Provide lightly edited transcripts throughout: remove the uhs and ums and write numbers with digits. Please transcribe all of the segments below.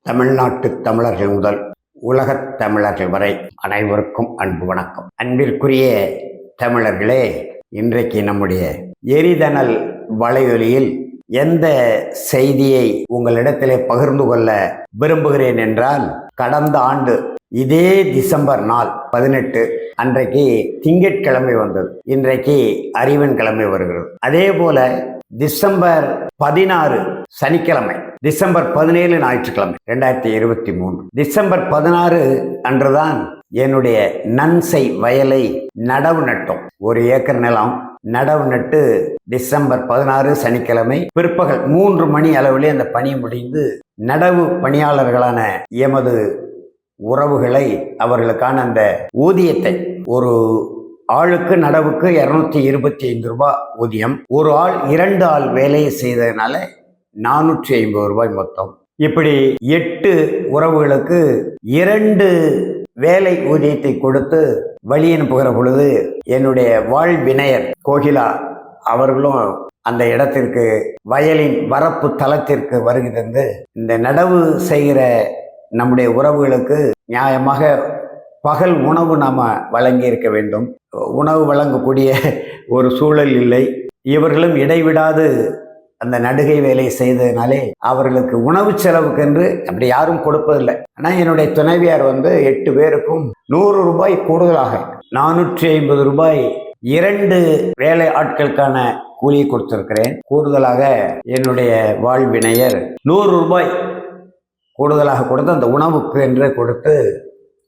தமிழ்நாட்டு தமிழர்கள் முதல் உலகத் தமிழர்கள் வரை அனைவருக்கும் அன்பு வணக்கம். அன்பிற்குரிய தமிழர்களே, இன்றைக்கு நம்முடைய எரிதனல் வலையொலியில் எந்த செய்தியை உங்களிடத்திலே பகிர்ந்து கொள்ள விரும்புகிறேன் என்றால், கடந்த ஆண்டு இதே டிசம்பர் நாள் 18 அன்றைக்கு திங்கட்கிழமை வந்தது. இன்றைக்கு அறிவன் கிழமை வருகிறது. அதே போல டிசம்பர் 16 சனிக்கிழமை, டிசம்பர் 17 ஞாயிற்றுக்கிழமை 2023. டிசம்பர் 16 அன்றுதான் என்னுடைய நன்சை வயலை நடவு நட்டோம். 1 ஏக்கர் நிலம் நடவு நட்டு டிசம்பர் 16 சனிக்கிழமை பிற்பகல் 3 மணி அளவிலே அந்த பணி முடிந்து நடவு பணியாளர்களான எமது உறவுகளை, அவர்களுக்கான அந்த ஊதியத்தை, ஒரு ஆளுக்கு நடவுக்கு 225 ரூபாய் ஊதியம், ஒரு ஆள் 2 ஆள் வேலையை செய்ததுனால 450 ரூபாய் மொத்தம். இப்படி 8 உறவுகளுக்கு 2 வேலை ஊதியத்தை கொடுத்து வழி அனுப்புகிற பொழுது, என்னுடைய வாழ்வினையர் கோகிலா அவர்களும் அந்த இடத்திற்கு, வயலின் வரப்பு தளத்திற்கு வருகை தந்து இந்த நடவு செய்கிற நம்முடைய உறவுகளுக்கு நியாயமாக பகல் உணவு நாம் வழங்கி இருக்க வேண்டும். உணவு வழங்கக்கூடிய ஒரு சூழல் இல்லை. இவர்களும் இடைவிடாது அந்த நடுகை வேலை செய்ததுனாலே அவர்களுக்கு உணவு செலவுக்கென்று அப்படி யாரும் கொடுப்பதில்லை. ஆனால் என்னுடைய துணைவியார் 8 பேருக்கும் 100 ரூபாய் கூடுதலாக 450 ரூபாய் 2 வேலை ஆட்களுக்கான கூலியை கொடுத்திருக்கிறேன். கூடுதலாக என்னுடைய வாழ்வினையர் 100 ரூபாய் கூடுதலாக கொடுத்து அந்த உணவுக்கு என்று கொடுத்து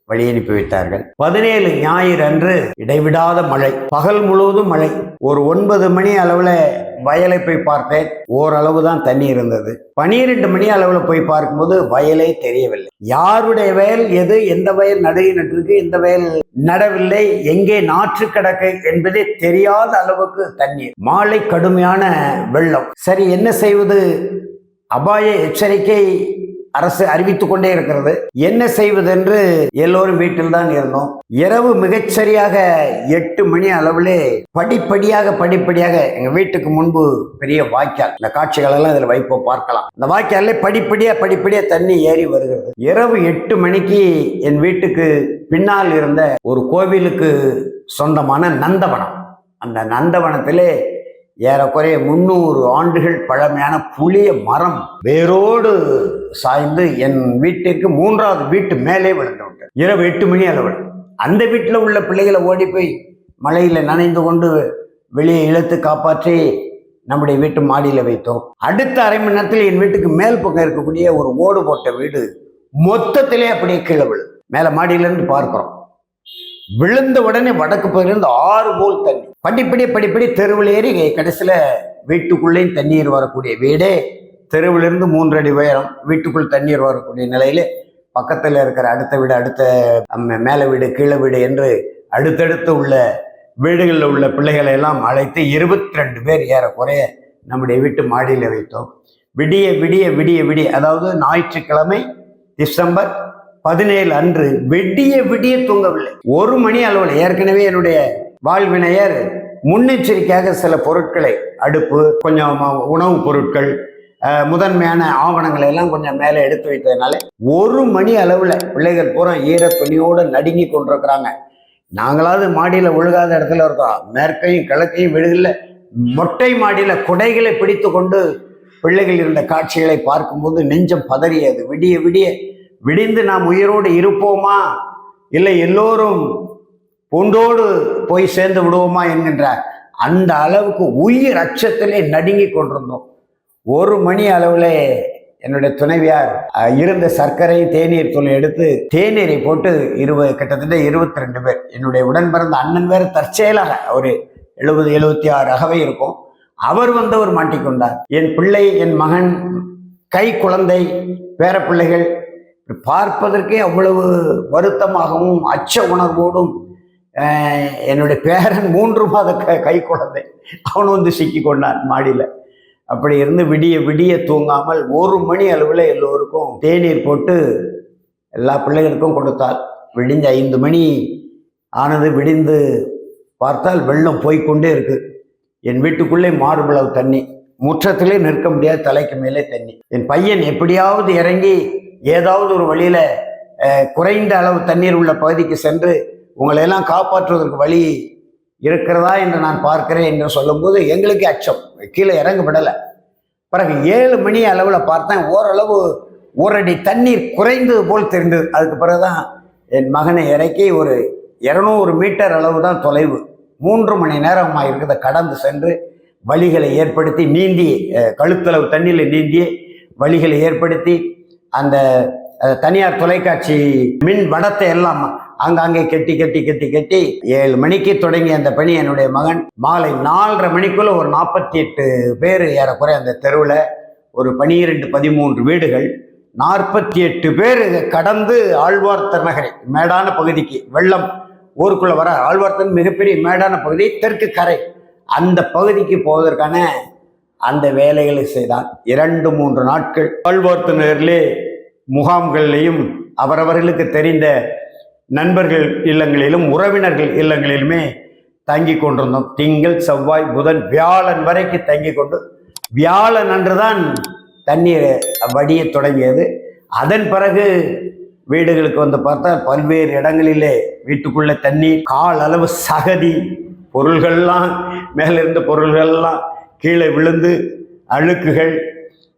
வழி அனுப்பி வைத்தார்கள். 17 ஞாயிறு அன்று இடைவிடாத மழை, பகல் முழுவதும் மழை. ஒரு 9 மணி அளவில் வயலை போய் பார்த்தேன், ஓரளவு தான் தண்ணி இருந்தது. 12 மணி அளவில் போய் பார்க்கும்போது வயலே தெரியவில்லை. யாருடைய வயல் எது, எந்த வயல் நடுகை நட்டிருக்கு, எந்த வயல் நடவில்லை, எங்கே நாற்று கிடக்கு என்பதே தெரியாத அளவுக்கு தண்ணீர். மாலை கடுமையான வெள்ளம். சரி, என்ன செய்வது? அபாய எச்சரிக்கை அரசு அறிவித்துக் கொண்டே இருக்கிறது. என்ன செய்வதென்று எல்லோரும் வீட்டில் தான் இருந்தோம். இரவு மிகச்சரியாக 8 மணி அளவிலே படிப்படியாக எங்க வீட்டுக்கு முன்பு பெரிய வாய்க்கால், இந்த காட்சிகள் எல்லாம் இதுல வைப்போம், பார்க்கலாம். அந்த வாய்க்கால படிப்படியா தண்ணி ஏறி வருகிறது. இரவு 8 மணிக்கு என் வீட்டுக்கு பின்னால் இருந்த ஒரு கோவிலுக்கு சொந்தமான நந்தவனம், அந்த நந்தவனத்திலே ஏறக்குறைய 300 ஆண்டுகள் பழமையான புளிய மரம் வேரோடு சாய்ந்து என் வீட்டிற்கு 3வது வீட்டு மேலே விழுந்து விட்டது. இரவு 8 மணி அளவில். அந்த வீட்டில் உள்ள பிள்ளைகளை ஓடி போய் மழையில் நனைந்து கொண்டு வெளியே இழுத்து காப்பாற்றி நம்முடைய வீட்டு மாடியில் வைத்தோம். அடுத்த அரை மணி நேரத்தில் என் வீட்டுக்கு மேல் பக்கம் இருக்கக்கூடிய ஒரு ஓடு போட்ட வீடு மொத்தத்திலே அப்படியே கீழே விழுது. மேலே மாடியிலிருந்து பார்க்கிறோம். விழுந்த உடனே வடக்கு பகுதியிலிருந்து 6 போல் தண்ணி படிப்படி தெருவில் ஏறி கடைசியில் வீட்டுக்குள்ளேயும் தண்ணீர் வரக்கூடிய வீடே, தெருவிலிருந்து 3 அடி உயரம், வீட்டுக்குள் தண்ணீர் வரக்கூடிய நிலையில பக்கத்தில் இருக்கிற அடுத்த வீடு, அடுத்த மேலே வீடு, கீழே வீடு என்று அடுத்தடுத்து உள்ள வீடுகளில் உள்ள பிள்ளைகளை எல்லாம் அழைத்து 22 பேர் ஏறக்குறைய நம்முடைய வீட்டு மாடியில் வைத்தோம். விடிய அதாவது ஞாயிற்றுக்கிழமை டிசம்பர் 17 அன்று விடிய தூங்கவில்லை. 1 மணி அளவில் ஏற்கனவே என்னுடைய வாழ்வினையர் முன்னெச்சரிக்கையாக சில பொருட்களை, அடுப்பு, கொஞ்சம் உணவுப் பொருட்கள், முதன்மையான ஆவணங்களை எல்லாம் கொஞ்சம் மேலே எடுத்து வைத்ததுனால 1 மணி அளவில் பிள்ளைகள் பூரா ஈர துணியோடு நடுங்கி கொண்டிருக்கிறாங்க. நாங்களாவது மாடியில் ஒழுகாத இடத்துல இருக்கோம். மேற்கையும் கிழக்கையும் வீடுகளில் மொட்டை மாடியில் குடைகளை பிடித்து கொண்டு பிள்ளைகள் இருந்த காட்சிகளை பார்க்கும்போது நெஞ்சம் பதறியது. விடிந்து நாம் உயிரோடு இருப்போமா, இல்லை எல்லோரும் பூண்டோடு போய் சேர்ந்து விடுவோமா என்கின்ற அந்த அளவுக்கு உயிர் அச்சத்திலே நடுங்கி கொண்டிருந்தோம். 1 மணி அளவில் என்னுடைய துணைவியார் இருந்த சர்க்கரை தேநீர் தூள் எடுத்து தேநீரை போட்டு கிட்டத்தட்ட 22 பேர், என்னுடைய உடன் பிறந்த அண்ணன் வேறு தற்செயலாக ஒரு 70-76 அகவை இருக்கும், அவர் மாட்டிக்கொண்டார். என் பிள்ளை, என் மகன், கை குழந்தை, பேர பிள்ளைகள் பார்ப்பதற்கே அவ்வளவு வருத்தமாகவும் அச்ச உணர்வோடும், என்னுடைய பேரன் 3 மாத கை குழந்தை, அவன் சிக்கி கொண்டான் மாடியில். அப்படி இருந்து விடிய தூங்காமல் 1 மணி அளவில் எல்லோருக்கும் தேநீர் போட்டு எல்லா பிள்ளைகளுக்கும் கொடுத்தால், விடிஞ்ச 5 மணி ஆனது. விடிந்து பார்த்தால் வெள்ளம் போய்கொண்டே இருக்கு. என் வீட்டுக்குள்ளே மார்பளவு தண்ணி, முற்றத்திலே நிற்க முடியாது, தலைக்கு மேலே தண்ணி. என் பையன் எப்படியாவது இறங்கி ஏதாவது ஒரு வழியில குறைந்த அளவு தண்ணீர் உள்ள பகுதிக்கு சென்று உங்களை எல்லாம் காப்பாற்றுவதற்கு வழி இருக்கிறதா என்று நான் பார்க்கிறேன் என்று சொல்லும்போது எங்களுக்கு அச்சம், கீழே இறங்க விடலை. பிறகு 7 மணி அளவில் பார்த்தேன், ஓரளவு ஒரு தண்ணீர் குறைந்தது போல் தெரிந்தது. அதுக்கு பிறகுதான் என் மகனை இறக்கி ஒரு 200 மீட்டர் அளவு தான் தொலைவு, 3 மணி நேரமாக இருக்கிறத கடந்து சென்று வழிகளை ஏற்படுத்தி நீந்தி, கழுத்தளவு தண்ணியில் நீந்தி வழிகளை ஏற்படுத்தி அந்த தனியார் தொலைக்காட்சி மின் வடத்தை எல்லாம் ஆங்காங்கே கெட்டி 7 மணிக்கு தொடங்கிய அந்த பணி என்னுடைய மகன் மாலை 4:30 மணிக்குள்ள ஒரு 48 பேர் ஏறக்குறை அந்த தெருவில், ஒரு 12-13 வீடுகள், 48 பேர் கடந்து ஆழ்வார்த்தர் நகரை மேடான பகுதிக்கு, வெள்ளம் ஊருக்குள்ள வர ஆழ்வார்த்தன் மிகப்பெரிய மேடான பகுதி, தெற்கு கரை, அந்த பகுதிக்கு போவதற்கான அந்த வேலைகளை செய்தான். 2-3 நாட்கள் ஆழ்வார்த்த நகரிலே முகாம்களிலேயும் அவரவர்களுக்கு தெரிந்த நண்பர்கள் இல்லங்களிலும் உறவினர்கள் இல்லங்களிலுமே தங்கி கொண்டிருந்தோம். திங்கள், செவ்வாய், புதன், வியாழன் வரைக்கும் தங்கி கொண்டு வியாழன் அன்றுதான் தண்ணீர் வடிய தொடங்கியது. அதன் பிறகு வீடுகளுக்கு வந்து பார்த்தால் பல்வேறு இடங்களிலே வீட்டுக்குள்ள தண்ணீர், கால் அளவு சகதி, பொருள்கள்லாம் மேலிருந்த பொருள்கள்லாம் கீழே விழுந்து அழுக்குகள்,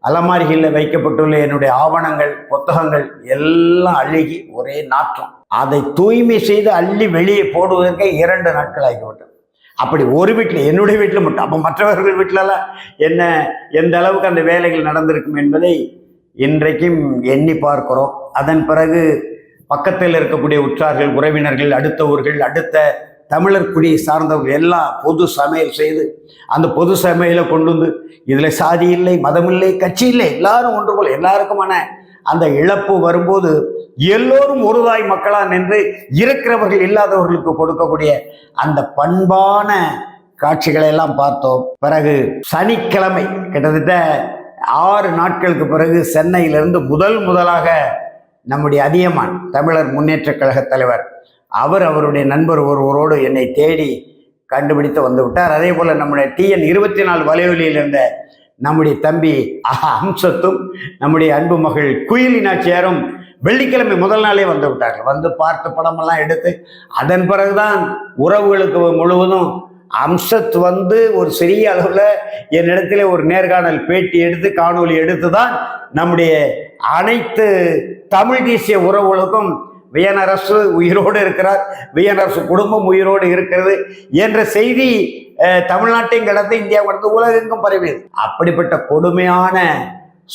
அலமாரிகளில் வைக்கப்பட்டுள்ள என்னுடைய ஆவணங்கள், புத்தகங்கள் எல்லாம் அழுகி ஒரே நாற்றம். அதை தூய்மை செய்து அள்ளி வெளியே போடுவதற்கே 2 நாட்கள் ஆகிவிட்டது. அப்படி ஒரு வீட்டில், என்னுடைய வீட்டில் மட்டும், அப்போ மற்றவர்கள் வீட்டிலலாம் என்ன எந்த அளவுக்கு அந்த வேலைகள் நடந்திருக்கும் என்பதை இன்றைக்கும் எண்ணி பார்க்கிறோம். அதன் பிறகு பக்கத்தில் இருக்கக்கூடிய உற்றார்கள், உறவினர்கள், அடுத்த ஊர்கள், அடுத்த தமிழர் குடியை சார்ந்தவர்கள் எல்லாம் பொது சமையல் செய்து அந்த பொது சமையலை கொண்டு வந்து, இதில் சாதி இல்லை, மதம் இல்லை, கட்சி இல்லை, எல்லாரும் ஒன்று போல் எல்லாருக்குமான அந்த இழப்பு வரும்போது எல்லோரும் ஒரு தாய் மக்களா நின்று இருக்கிறவர்கள் இல்லாதவர்களுக்கு கொடுக்கக்கூடிய அந்த பண்பான காட்சிகளை எல்லாம் பார்த்தோம். பிறகு சனிக்கிழமை கிட்டத்தட்ட 6 நாட்களுக்கு பிறகு சென்னையிலிருந்து முதலாக நம்முடைய அதியமான் தமிழர் முன்னேற்ற கழக தலைவர் அவருடைய நண்பர் ஒருவரோடு என்னை தேடி கண்டுபிடித்து வந்து விட்டார். அதே போல நம்முடைய TN 24 வலையொலியில் இருந்த நம்முடைய தம்பி அம்சத்தும் நம்முடைய அன்பு மகள் குயிலினாச்சியாரும் வெள்ளிக்கிழமை முதல் நாளே வந்து விட்டார்கள். வந்து பார்த்து படமெல்லாம் எடுத்து அதன் பிறகுதான் உறவுகளுக்கு முழுவதும் அம்சத் வந்து ஒரு சிறிய அளவில் என்னிடத்துல ஒரு நேர்காணல் பேட்டி எடுத்து காணொலி எடுத்து தான் நம்முடைய அனைத்து தமிழ் தேசிய உறவுகளுக்கும் வியனரசு உயிரோடு இருக்கிறார், வியனரசு குடும்பம் உயிரோடு இருக்கிறது என்ற செய்தி தமிழ்நாட்டையும் கடந்து இந்தியா கடந்து உலகெங்கும் பரவியது. அப்படிப்பட்ட கொடுமையான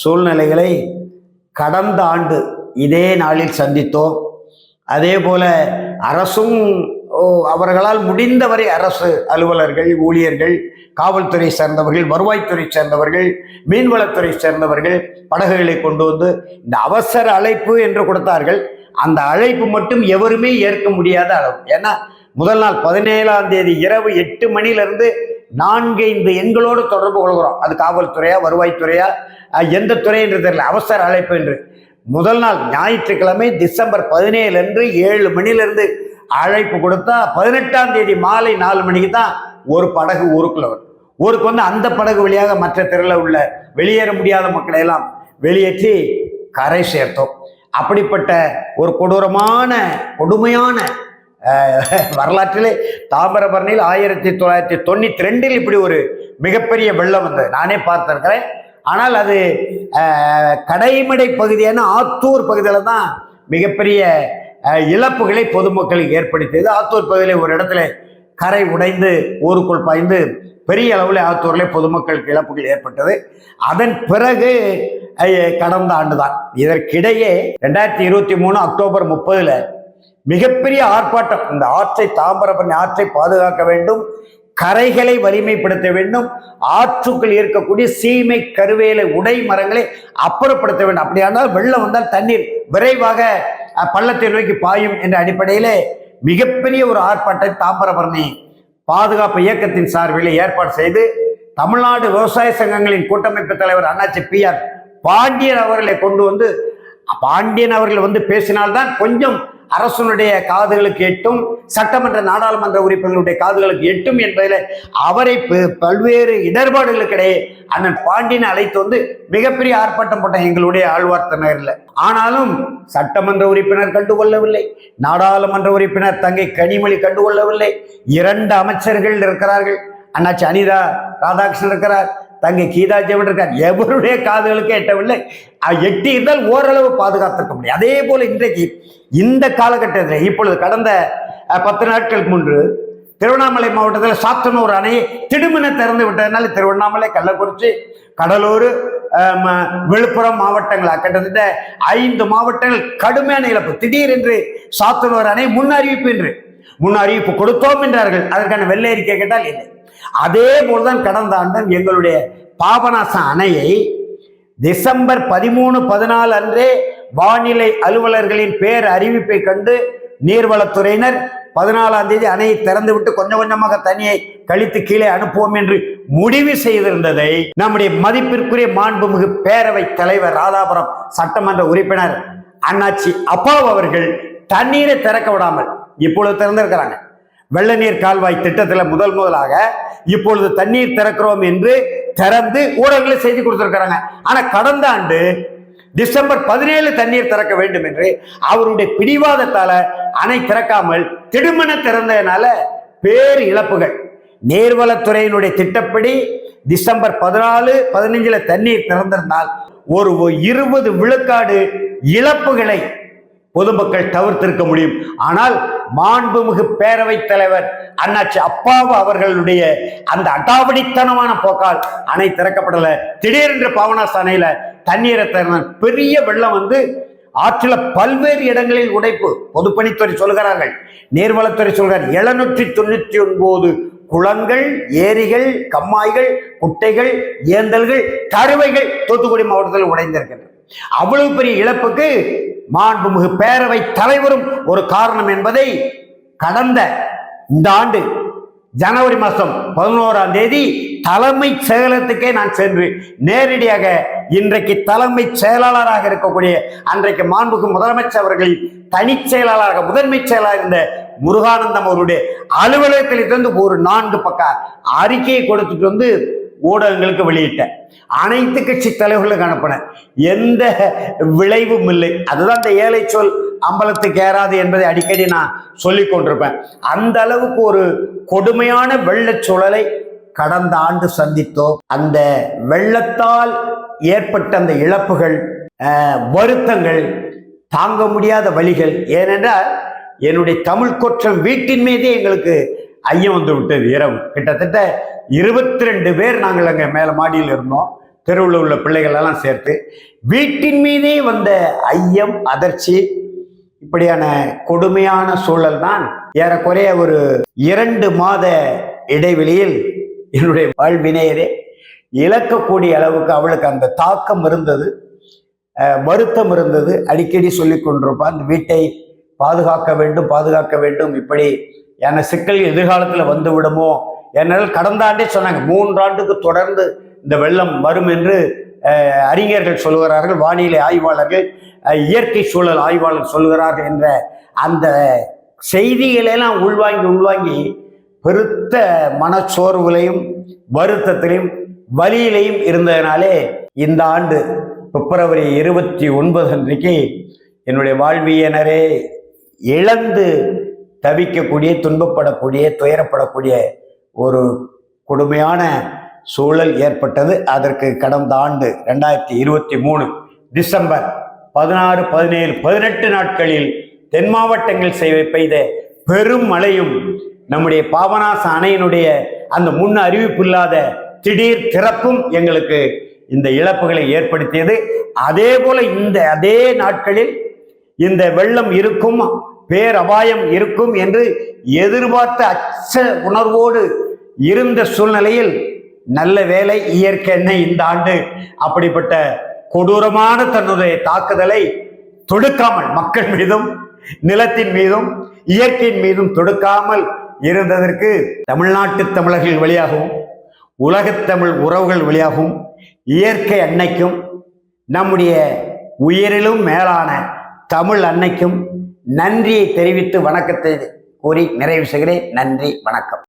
சூழ்நிலைகளை கடந்த ஆண்டு இதே நாளில் சந்தித்தோம். அதே போல அரசும் அவர்களால் முடிந்தவரை அரசு அலுவலர்கள், ஊழியர்கள், காவல்துறை சேர்ந்தவர்கள், வருவாய்த்துறை சேர்ந்தவர்கள், மீன்வளத்துறை சேர்ந்தவர்கள் படகுகளை கொண்டு வந்து இந்த அவசர அழைப்பு என்று கொடுத்தார்கள். அந்த அழைப்பு மட்டும் எவருமே ஏற்க முடியாத அளவு. ஏன்னா முதல் நாள் 17ஆம் தேதி இரவு 8 மணியிலிருந்து 4-5 எண்களோடு தொடர்பு கொள்கிறோம். அது காவல்துறையா, வருவாய்த்துறையா, எந்த துறை என்று தெரியல, அவசர அழைப்பு என்று. முதல் நாள் ஞாயிற்றுக்கிழமை டிசம்பர் 17 அன்று 7 மணியிலிருந்து அழைப்பு கொடுத்தா 18ஆம் தேதி மாலை 4 மணிக்கு தான் ஒரு படகு ஊருக்குள்ள வரும். ஊருக்கு வந்து அந்த படகு வழியாக மற்ற தெருவில் உள்ள வெளியேற முடியாத மக்களை எல்லாம் வெளியேற்றி கரை சேர்த்தோம். அப்படிப்பட்ட ஒரு கொடுமையான வரலாற்றிலே தாமிரபரணியில் 1992 இப்படி ஒரு மிகப்பெரிய வெள்ளம் வந்தது. நானே பார்த்திருக்கிறேன். ஆனால் அது கடைமடை பகுதியான ஆத்தூர் பகுதியில் தான் மிகப்பெரிய இழப்புகளை பொதுமக்களுக்கு ஏற்படுத்தியது. ஆத்தூர் பகுதியில் ஒரு இடத்துல கரை உடைந்து ஊருக்குள் பாய்ந்து பெரிய அளவில் ஆத்தூரில் பொதுமக்களுக்கு இழப்புகள் ஏற்பட்டது. அதன் பிறகு கடந்த ஆண்டு தான். இதற்கிடையே 2023 அக்டோபர் 30 மிகப்பெரிய ஆர்ப்பாட்டம். இந்த ஆற்றை, தாமிரபரணி ஆற்றை பாதுகாக்க வேண்டும், கரைகளை வலிமைப்படுத்த வேண்டும், ஆற்றுக்குள் இருக்கக்கூடிய சீமை, கருவேலை, உடை மரங்களை அப்புறப்படுத்த வேண்டும். அப்படியானால் வெள்ளம் வந்தால் தண்ணீர் விரைவாக பள்ளத்தை நோக்கி பாயும் என்ற அடிப்படையிலே மிகப்பெரிய ஒரு ஆர்ப்பாட்டம் தாமிரபரணி பாதுகாப்பு இயக்கத்தின் சார்பில் ஏற்பாடு செய்து தமிழ்நாடு விவசாய சங்கங்களின் கூட்டமைப்பு தலைவர் அண்ணாச்சி PR பாண்டியன் அவர்களை கொண்டு வந்து, பாண்டியன் அவர்கள் வந்து பேசினால்தான் கொஞ்சம் அரசனுடைய காதுகளுக்கு எட்டும், சட்டமன்ற நாடாளுமன்ற உறுப்பினர்களுடைய காதுகளுக்கு எட்டும் என்பதில் அவரை பல்வேறு இடர்பாடுகளுக்கிடையே அண்ணன் பாண்டியனை அழைத்து வந்து மிகப்பெரிய ஆர்ப்பாட்டம் போட்ட எங்களுடைய ஆழ்வார்த்த நகரில். ஆனாலும் சட்டமன்ற உறுப்பினர் கண்டுகொள்ளவில்லை, நாடாளுமன்ற உறுப்பினர் தங்கை கனிமொழி கண்டுகொள்ளவில்லை, 2 அமைச்சர்கள் இருக்கிறார்கள், அண்ணாச்சி அனிதா ராதாகிருஷ்ணன் இருக்கிறார், தங்கை கீதா ஜெயவன் இருக்கார், எவருடைய காதுகளுக்கு எட்டவில்லை. எட்டி இருந்தால் ஓரளவு பாதுகாத்திருக்க முடியும். அதே போல இன்றைக்கு இந்த காலகட்டத்தில் இப்பொழுது கடந்த 10 நாட்களுக்கு முன்பு திருவண்ணாமலை மாவட்டத்தில் சாத்தனூர் அணையை திடுமென திறந்து விட்டதனால திருவண்ணாமலை, கள்ளக்குறிச்சி, கடலூர், விழுப்புரம் மாவட்டங்கள் கிட்டத்தட்ட 5 மாவட்டங்கள் கடுமையான இழப்பு. திடீரென்று சாத்தனூர் அணை முன் அறிவிப்பு கொடுத்தோம் என்றார்கள். அதற்கான வெள்ளை அறிக்கை கேட்டால் இல்லை. அதே போல்தான் கடந்த ஆண்டும் எங்களுடைய பாபநாசம் அணையை டிசம்பர் 13, 14 அன்றே வானிலை அலுவலர்களின் பேர் அறிவிப்பை கண்டு நீர்வளத்துறையினர் 14ஆம் தேதி அணையை திறந்து விட்டு கொஞ்சம் கொஞ்சமாக தண்ணியை கழித்து கீழே அனுப்புவோம் என்று முடிவு செய்திருந்ததை நம்முடைய மதிப்பிற்குரிய மாண்புமிகு பேரவை தலைவர் ராதாபுரம் சட்டமன்ற உறுப்பினர் அண்ணாச்சி அப்பாவு அவர்கள் தண்ணீரை திறக்க விடாமல் இப்பொழுது திறந்திருக்கிறாங்க. வெள்ள நீர் கால்வாய் திட்டத்தில் முதலாக இப்பொழுது தண்ணீர் திறக்கிறோம் என்று திறந்து ஊடகங்களை செய்தி கொடுத்திருக்கிறாங்க. ஆனா கடந்த ஆண்டு டிசம்பர் 17 தண்ணீர் திறக்க வேண்டும் என்று அவருடைய பிடிவாதத்தால அணை திறக்காமல் திடுமென திறந்ததுனால பேர் இழப்புகள். நீர்வளத்துறையினுடைய திட்டப்படி டிசம்பர் 14, 15 தண்ணீர் திறந்திருந்தால் ஒரு 20 விழுக்காடு இழப்புகளை பொதுமக்கள் தவிர்த்திருக்க முடியும். ஆனால் மாண்புமிகு பேரவைத் தலைவர் அண்ணாச்சி அப்பாவு அவர்களுடைய அந்த அடாவடித்தனமான போக்கால் அணை திறக்கப்படல. திடீரென்று பாபநாசம் அணையில தண்ணீரை திறந்த பெரிய வெள்ளம் வந்து ஆற்றில பல்வேறு இடங்களில் உடைப்பு. பொதுப்பணித்துறை சொல்கிறார்கள், நீர்வளத்துறை சொல்கிறார், 799 குளங்கள், ஏரிகள், கம்மாய்கள், குட்டைகள், ஏந்தல்கள், கருவைகள் தூத்துக்குடி மாவட்டத்தில் உடைந்திருக்கின்றன. அவ்வளவு பெரிய இழப்புக்கு மாண்புமிகு பேரவை தலைவரும் ஒரு காரணம் என்பதை கடந்த இந்த ஆண்டு ஜனவரி மாதம் 11ஆம் தேதி தலைமை செயலகத்துக்கே நான் சென்று நேரடியாக இன்றைக்கு தலைமை செயலாளராக இருக்கக்கூடிய அன்றைக்கு மாண்புமிகு முதலமைச்சர் அவர்களின் தனி செயலாளராக முதன்மை செயலாளர் இருந்த முருகானந்தம் அவருடைய அலுவலகத்தில் இருந்து ஒரு 4 பக்க அறிக்கையை கொடுத்துட்டு வந்து ஊடகங்களுக்கு வெளியிட்டேன். அனைத்து கட்சி தலைவர்களுக்கு அனுப்பின. எந்த விளைவும் இல்லை. அதுதான் இந்த ஏழை சொல் அம்பலத்துக்கு ஏறாது என்பதை அடிக்கடி நான் சொல்லிக் கொண்டிருப்பேன். அந்த அளவுக்கு ஒரு கொடுமையான வெள்ளச் சூழலை கடந்த ஆண்டு சந்தித்தோம். அந்த வெள்ளத்தால் ஏற்பட்ட அந்த இழப்புகள், வருத்தங்கள், தாங்க முடியாத வழிகள். ஏனென்றால் என்னுடைய தமிழ் கொற்றம் வீட்டின் மீதே எங்களுக்கு ஐயம் வந்து விட்டது. இரவு கிட்டத்தட்ட 22 பேர் நாங்கள் அங்கே மேலே மாடியில் இருந்தோம். தெருவில் உள்ள பிள்ளைகள் எல்லாம் சேர்த்து வீட்டின் மீதே வந்த ஐயம், அதிர்ச்சி, இப்படியான கொடுமையான சூழல் தான் ஏறக்குறைய ஒரு 2 மாத இடைவெளியில் என்னுடைய வாழ்வினையரே இழக்கக்கூடிய அளவுக்கு அவளுக்கு அந்த தாக்கம் இருந்தது, வருத்தம் இருந்தது. அடிக்கடி சொல்லி கொண்டிருப்பான், இந்த வீட்டை பாதுகாக்க வேண்டும், இப்படி என சிக்கல் எதிர்காலத்தில் வந்து விடுமோ. என்னால் கடந்த ஆண்டே சொன்னாங்க 3 ஆண்டுக்கு தொடர்ந்து இந்த வெள்ளம் வரும் என்று அறிஞர்கள் சொல்கிறார்கள், வானிலை ஆய்வாளர்கள், இயற்கை சூழல் ஆய்வாளர் சொல்கிறார்கள் என்ற அந்த செய்திகளெல்லாம் உள்வாங்கி பெருத்த மனச்சோர்வுகளையும் வருத்தத்திலையும் வலியிலையும் இருந்ததினாலே இந்த ஆண்டு பிப்ரவரி 29 அன்றைக்கு என்னுடைய வாழ்வியனரே இழந்து தவிக்கக்கூடிய, துன்பப்படக்கூடிய, துயரப்படக்கூடிய ஒரு கொடுமையான சூழல் ஏற்பட்டது. அதற்கு கடந்த ஆண்டு 2023 டிசம்பர் 16, 17, 18 நாட்களில் தென் மாவட்டங்கள் பெய்த பெரும் மழையும் நம்முடைய பாபநாசம் அணையினுடைய அந்த முன் அறிவிப்பு இல்லாத திடீர் திறப்பும் எங்களுக்கு இந்த இழப்புகளை ஏற்படுத்தியது. அதே போல அதே நாட்களில் இந்த வெள்ளம் இருக்கும், பேரபாயம் இருக்கும் என்று எதிர்பார்த்த அச்ச உணர்வோடு இருந்த சூழ்நிலையில் நல்ல வேளை இயற்கை எண்ணெய் இந்த ஆண்டு அப்படிப்பட்ட கொடூரமான தன்னுடைய தாக்குதலை தொடுக்காமல், மக்கள் மீதும் நிலத்தின் மீதும் இயற்கையின் மீதும் தொடுக்காமல் இருந்ததற்கு தமிழ்நாட்டு தமிழர்கள் வழியாகவும் உலகத்தமிழ் உறவுகள் வழியாகவும் இயற்கை அன்னைக்கும் நம்முடைய உயிரிலும் மேலான தமிழ் அன்னைக்கும் நன்றியை தெரிவித்து வணக்கத்தை கூறி நிறைவு செய்கிறேன். நன்றி, வணக்கம்.